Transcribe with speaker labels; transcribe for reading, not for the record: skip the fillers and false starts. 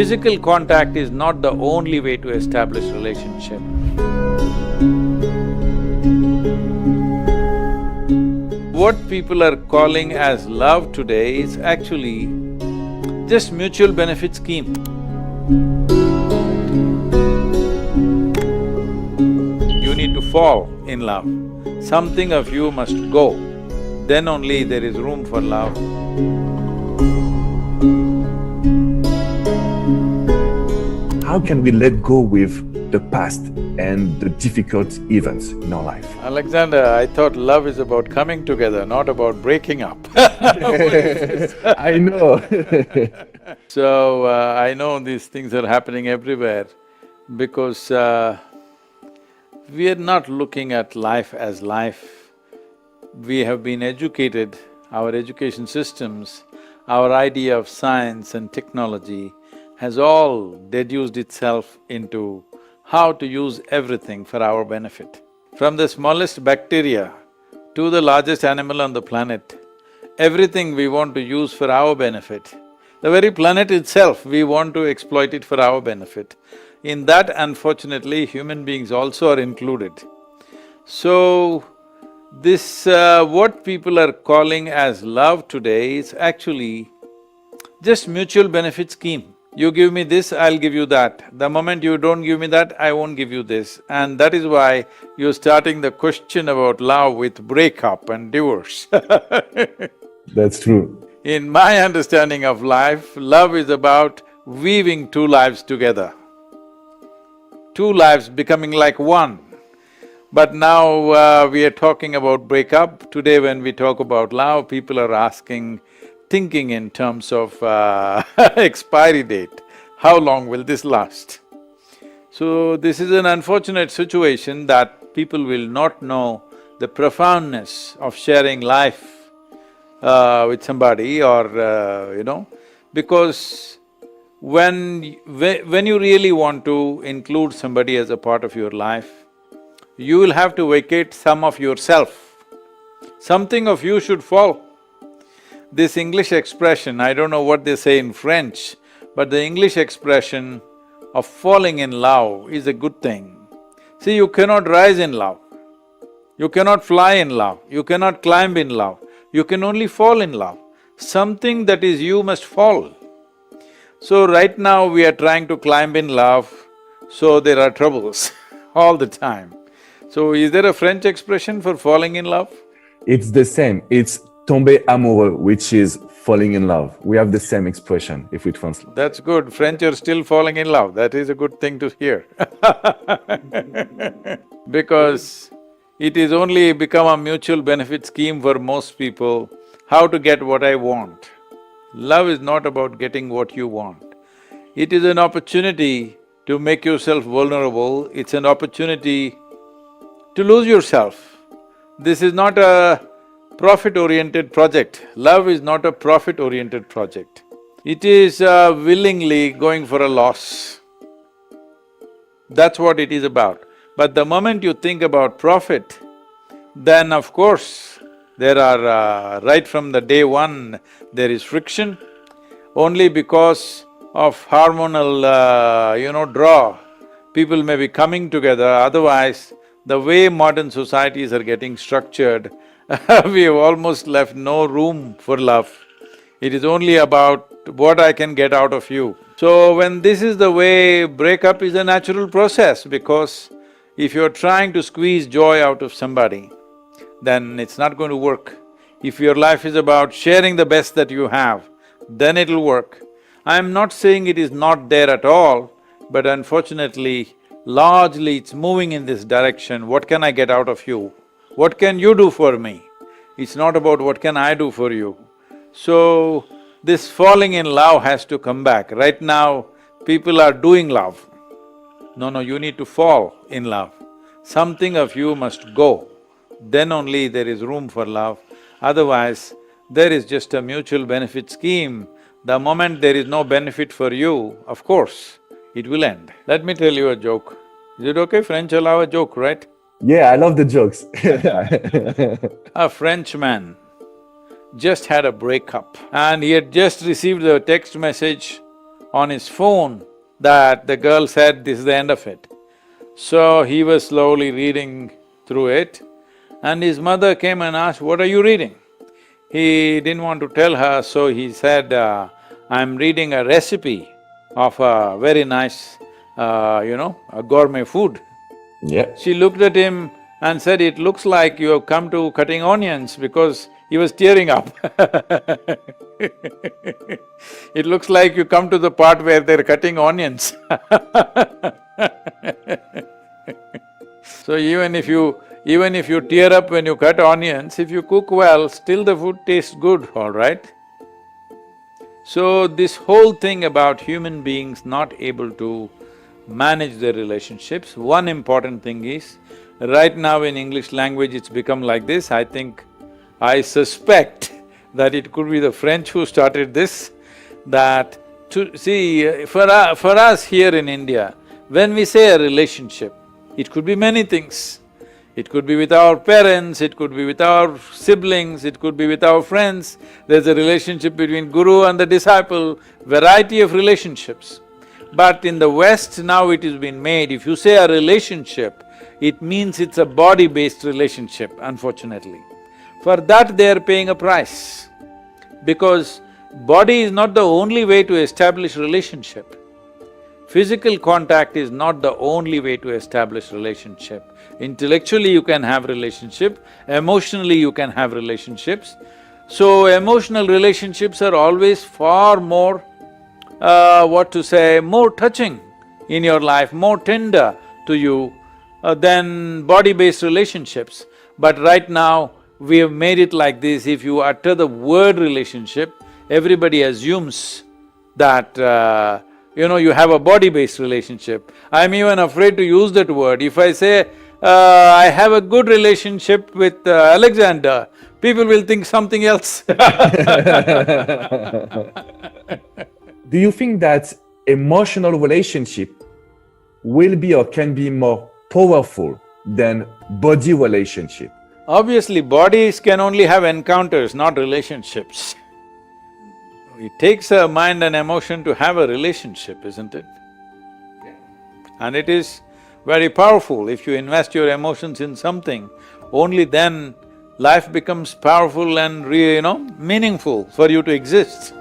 Speaker 1: Physical contact is not the only way to establish relationship. What people are calling as love today is actually just mutual benefit scheme. You need to fall in love. Something of you must go, then only there is room for love.
Speaker 2: How can we let go with the past and the difficult events in our life?
Speaker 1: Alexander, I thought love is about coming together, not about breaking up.
Speaker 2: I know.
Speaker 1: So, I know these things are happening everywhere because we are not looking at life as life. We have been educated, our education systems, our idea of science and technology has all deduced itself into how to use everything for our benefit. From the smallest bacteria to the largest animal on the planet, everything we want to use for our benefit. The very planet itself, we want to exploit it for our benefit. In that, unfortunately, human beings also are included. So, this what people are calling as love today is actually just mutual benefit scheme. You give me this, I'll give you that. The moment you don't give me that, I won't give you this. And that is why you're starting the question about love with breakup and divorce.
Speaker 2: That's true.
Speaker 1: In my understanding of life, love is about weaving two lives together. Two lives becoming like one. But now we are talking about breakup. Today when we talk about love, people are thinking in terms of expiry date. How long will this last? So this is an unfortunate situation that people will not know the profoundness of sharing life with somebody or because when you really want to include somebody as a part of your life, you will have to vacate some of yourself. Something of you should fall. This English expression, I don't know what they say in French, but the English expression of falling in love is a good thing. See, you cannot rise in love, you cannot fly in love, you cannot climb in love, you can only fall in love. Something that is you must fall. So right now we are trying to climb in love, so there are troubles all the time. So is there a French expression for falling in love?
Speaker 2: It's the same. It's tomber amoureux, which is falling in love. We have the same expression if we translate.
Speaker 1: That's good, French are still falling in love, that is a good thing to hear because it is only become a mutual benefit scheme for most people, how to get what I want. Love is not about getting what you want. It is an opportunity to make yourself vulnerable, it's an opportunity to lose yourself. This is not a profit-oriented project. Love is not a profit-oriented project. It is willingly going for a loss. That's what it is about. But the moment you think about profit, then of course, there are… right from the day one, there is friction. Only because of hormonal, draw, people may be coming together, otherwise the way modern societies are getting structured, we have almost left no room for love. It is only about what I can get out of you. So when this is the way, breakup is a natural process because if you're trying to squeeze joy out of somebody, then it's not going to work. If your life is about sharing the best that you have, then it'll work. I'm not saying it is not there at all, but unfortunately, largely it's moving in this direction. What can I get out of you? What can you do for me? It's not about what can I do for you. So, this falling in love has to come back. Right now, people are doing love. No, you need to fall in love. Something of you must go, then only there is room for love. Otherwise, there is just a mutual benefit scheme. The moment there is no benefit for you, of course, it will end. Let me tell you a joke. Is it okay? French allow a joke, right?
Speaker 2: Yeah, I love the jokes.
Speaker 1: A Frenchman just had a breakup and he had just received a text message on his phone that the girl said, this is the end of it. So he was slowly reading through it, and his mother came and asked, what are you reading? He didn't want to tell her, so he said, I'm reading a recipe of a very nice, a gourmet food.
Speaker 2: Yeah.
Speaker 1: She looked at him and said, it looks like you have come to cutting onions, because he was tearing up. It looks like you come to the part where they're cutting onions. So even if you tear up when you cut onions, if you cook well, still the food tastes good, all right? So this whole thing about human beings not able to manage their relationships, one important thing is, right now in English language it's become like this, I suspect that it could be the French who started this, that for us here in India, when we say a relationship, it could be many things. It could be with our parents, it could be with our siblings, it could be with our friends. There's a relationship between guru and the disciple, variety of relationships. But in the West now it has been made, if you say a relationship, it means it's a body-based relationship, unfortunately. For that they are paying a price, because body is not the only way to establish relationship. Physical contact is not the only way to establish relationship. Intellectually you can have relationship, emotionally you can have relationships. So emotional relationships are always far more, more touching in your life, more tender to you than body-based relationships. But right now, we have made it like this, if you utter the word relationship, everybody assumes that, you have a body-based relationship. I'm even afraid to use that word. If I say, I have a good relationship with Alexander, people will think something else.
Speaker 2: Do you think that emotional relationship will be or can be more powerful than body relationship?
Speaker 1: Obviously, bodies can only have encounters, not relationships. It takes a mind and emotion to have a relationship, isn't it? And it is very powerful. If you invest your emotions in something, only then life becomes powerful and meaningful for you to exist.